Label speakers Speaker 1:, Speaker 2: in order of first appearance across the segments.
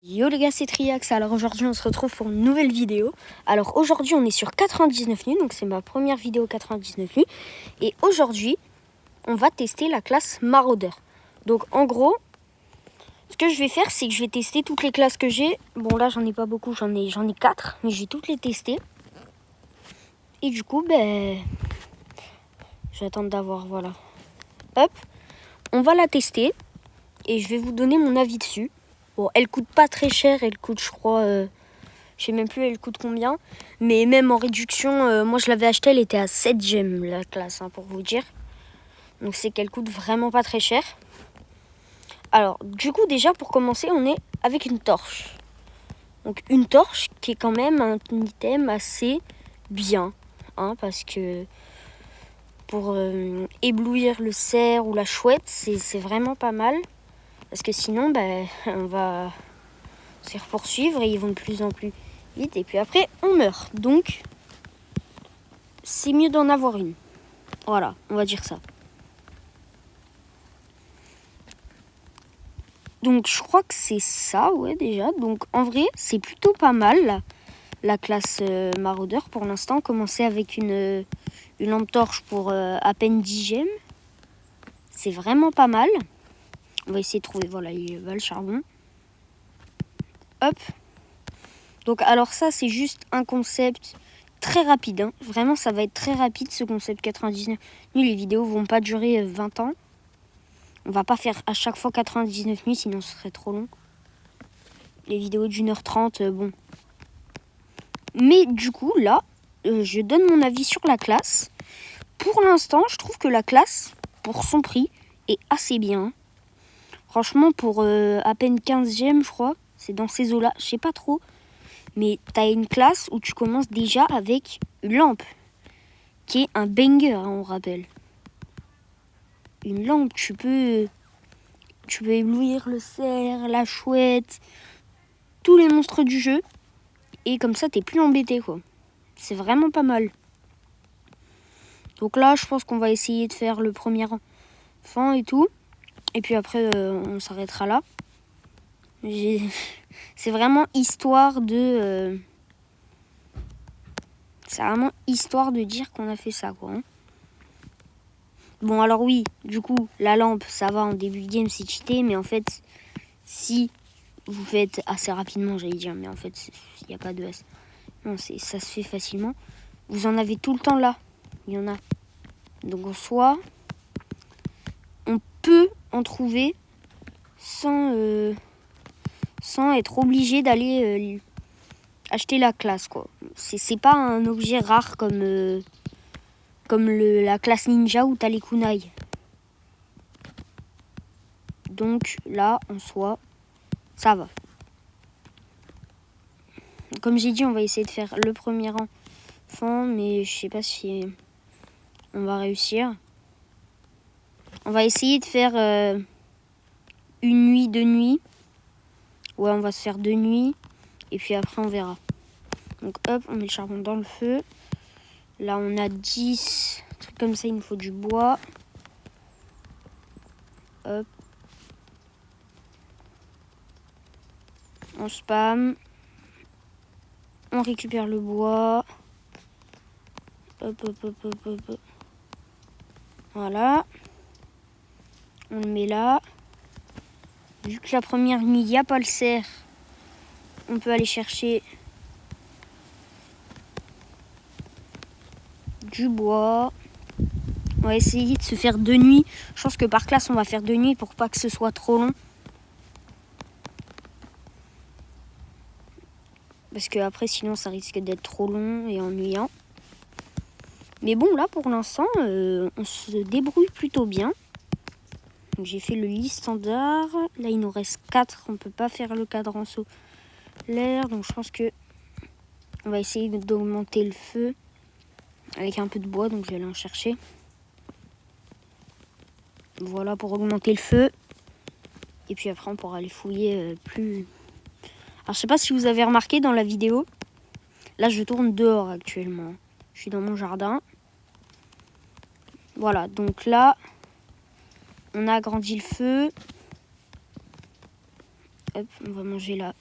Speaker 1: Yo les gars, c'est Triax. Alors aujourd'hui on se retrouve pour une nouvelle vidéo. Alors aujourd'hui on est sur 99 nuits, donc c'est ma première vidéo 99 nuits. Et aujourd'hui on va tester la classe maraudeur. Donc en gros, ce que je vais faire c'est que je vais tester toutes les classes que j'ai. Bon là j'en ai pas beaucoup, j'en ai 4, mais je vais toutes les tester. Et du coup je vais attendre d'avoir, voilà. Hop, on va la tester et je vais vous donner mon avis dessus. Bon, elle coûte pas très cher, elle coûte, je crois, je sais même plus elle coûte combien. Mais même en réduction, moi je l'avais achetée, elle était à 7 gemmes la classe, pour vous dire. Donc c'est qu'elle coûte vraiment pas très cher. Alors, du coup, déjà pour commencer, on est avec une torche. Donc une torche qui est quand même un item assez bien, parce que pour éblouir le cerf ou la chouette, c'est vraiment pas mal. Parce que sinon, on va se faire poursuivre et ils vont de plus en plus vite. Et puis après, on meurt. Donc, c'est mieux d'en avoir une. Voilà, on va dire ça. Donc, je crois que c'est ça, ouais, déjà. Donc, en vrai, c'est plutôt pas mal, la classe maraudeur. Pour l'instant, commencer avec une lampe torche pour à peine 10 gemmes. C'est vraiment pas mal. On va essayer de trouver, voilà, il va le charbon. Hop. Donc alors ça c'est juste un concept très rapide. Vraiment ça va être très rapide ce concept 99. Nous les vidéos vont pas durer 20 ans. On va pas faire à chaque fois 99 nuits sinon ce serait trop long. Les vidéos d'1h30, bon. Mais du coup là, je donne mon avis sur la classe. Pour l'instant je trouve que la classe, pour son prix, est assez bien. Franchement pour à peine 15 gemmes je crois, c'est dans ces eaux là, je sais pas trop. Mais tu as une classe où tu commences déjà avec une lampe, qui est un banger, on rappelle. Une lampe, tu peux éblouir le cerf, la chouette, tous les monstres du jeu. Et comme ça, t'es plus embêté, quoi. C'est vraiment pas mal. Donc là, je pense qu'on va essayer de faire le premier enfant et tout. Et puis après, on s'arrêtera là. C'est vraiment histoire de... C'est vraiment histoire de dire qu'on a fait ça, quoi. Bon, alors oui, du coup, la lampe, ça va en début de game, c'est cheaté. Mais en fait, si vous faites assez rapidement, j'allais dire, mais en fait, il n'y a pas de S. Non, ça se fait facilement. Vous en avez tout le temps là. Il y en a. Donc en soi, on peut en trouver sans être obligé d'aller acheter la classe, quoi. C'est pas un objet rare comme la classe ninja où t'as les kunai. Donc là, en soi, ça va. Comme j'ai dit, on va essayer de faire le premier enfant, mais je sais pas si on va réussir. On va essayer de faire une nuit, 2 nuits. Ouais, on va se faire 2 nuits, et puis après on verra. Donc hop, on met le charbon dans le feu. Là, on a 10 trucs comme ça, il nous faut du bois. Hop. On spam. On récupère le bois. Hop, hop, hop, hop, hop, hop. Voilà. On le met là. Vu que la première nuit, il n'y a pas le cerf, on peut aller chercher du bois. On va essayer de se faire 2 nuits. Je pense que par classe, on va faire 2 nuits pour pas que ce soit trop long. Parce que après, sinon, ça risque d'être trop long et ennuyant. Mais bon, là, pour l'instant, on se débrouille plutôt bien. Donc, j'ai fait le lit standard. Là, il nous reste 4. On peut pas faire le cadran solaire. Donc, je pense que on va essayer d'augmenter le feu avec un peu de bois. Donc, je vais aller en chercher. Voilà pour augmenter le feu. Et puis après, on pourra aller fouiller plus... Alors, je sais pas si vous avez remarqué dans la vidéo. Là, je tourne dehors actuellement. Je suis dans mon jardin. Voilà, donc là, on a agrandi le feu. Hop, on va manger la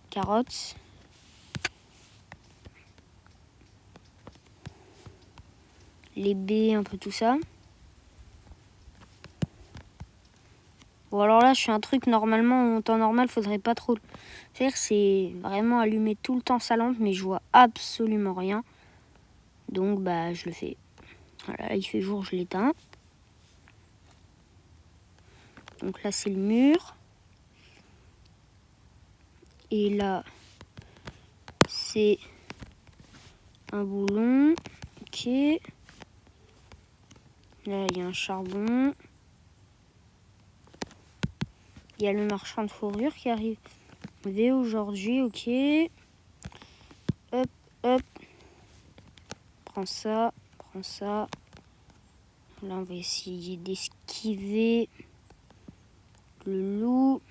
Speaker 1: carotte. Les baies, un peu tout ça. Bon, alors là, je fais un truc, normalement, en temps normal, faudrait pas trop le faire. C'est vraiment allumer tout le temps sa lampe, mais je vois absolument rien. Donc, bah, je le fais. Voilà, là, il fait jour, je l'éteins. Donc là, c'est le mur. Et là, c'est un boulon. Ok. Là, il y a un charbon. Il y a le marchand de fourrure qui arrive aujourd'hui. Ok. Hop, hop. Prends ça, prends ça. Là, on va essayer d'esquiver le loup.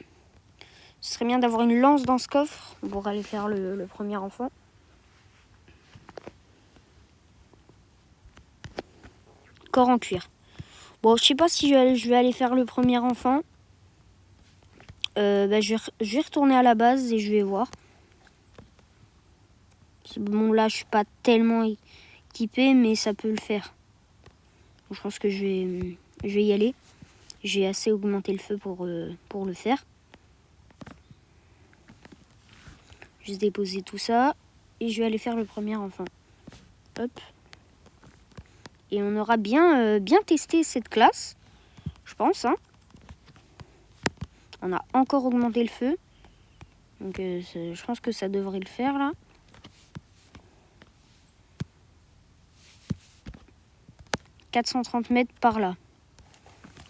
Speaker 1: Ce serait bien d'avoir une lance dans ce coffre pour aller faire le premier enfant. Corps en cuir. Bon, je sais pas si je vais aller faire le premier enfant. Je vais retourner à la base et je vais voir. Bon, là, je suis pas tellement équipée, mais ça peut le faire. Je pense que je vais y aller. J'ai assez augmenté le feu pour le faire. Juste déposer tout ça et je vais aller faire le premier enfant. Hop. Et on aura bien testé cette classe, je pense. Hein. On a encore augmenté le feu. Donc je pense que ça devrait le faire là. « 430 mètres par là.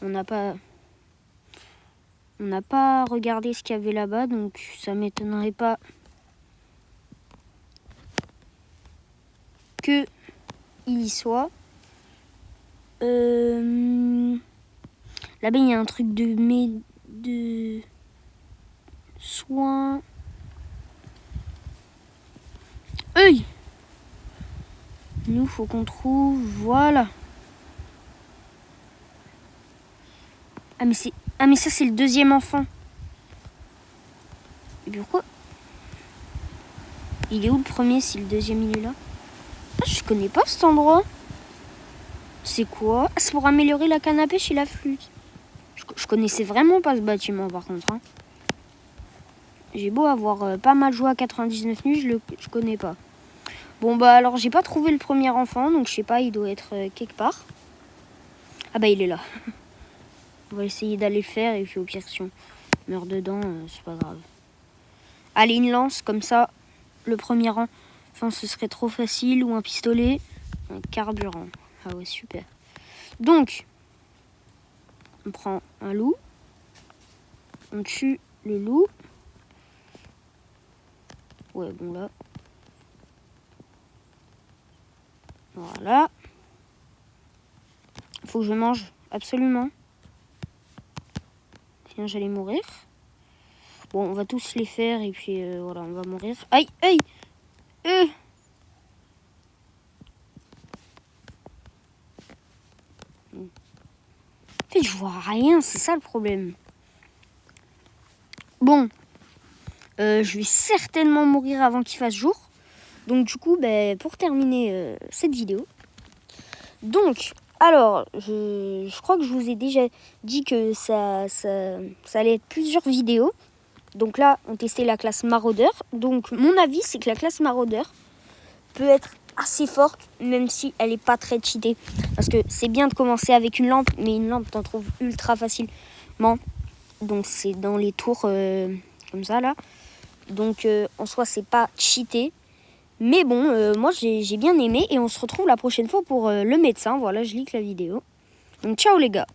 Speaker 1: On n'a pas regardé ce qu'il y avait là-bas, donc ça m'étonnerait pas que il y soit. Là-bas, il y a un truc de soins. Hey! Nous, faut qu'on trouve. Voilà. Ah mais ça c'est le deuxième enfant. Et pourquoi? Il est où le premier si le deuxième il est là? Ah, je connais pas cet endroit. C'est quoi? Ah, c'est pour améliorer la canne à pêche et la flûte. Je connaissais vraiment pas ce bâtiment par contre. Hein. J'ai beau avoir pas mal joué à 99 nuits, je connais pas. Bon bah alors j'ai pas trouvé le premier enfant, donc je sais pas, il doit être quelque part. Ah bah il est là. On va essayer d'aller le faire et puis au pire si on meurt dedans, c'est pas grave. Allez, une lance, comme ça, le premier rang. Enfin, ce serait trop facile. Ou un pistolet, un carburant. Ah ouais, super. Donc, on prend un loup. On tue le loup. Ouais, bon là. Voilà. Faut que je mange, absolument. Sinon, j'allais mourir. Bon, on va tous les faire et puis voilà, on va mourir. Aïe, aïe! En fait, je vois rien, c'est ça le problème. Bon, je vais certainement mourir avant qu'il fasse jour. Donc du coup, pour terminer cette vidéo. Donc, alors, je crois que je vous ai déjà dit que ça allait être plusieurs vidéos. Donc là, on testait la classe maraudeur. Donc mon avis, c'est que la classe maraudeur peut être assez forte, même si elle n'est pas très cheatée. Parce que c'est bien de commencer avec une lampe, mais une lampe, t'en trouves ultra facilement. Donc c'est dans les tours comme ça là. Donc en soi, c'est pas cheaté. Mais bon, moi j'ai bien aimé et on se retrouve la prochaine fois pour le médecin. Voilà, je lis que la vidéo. Donc ciao les gars.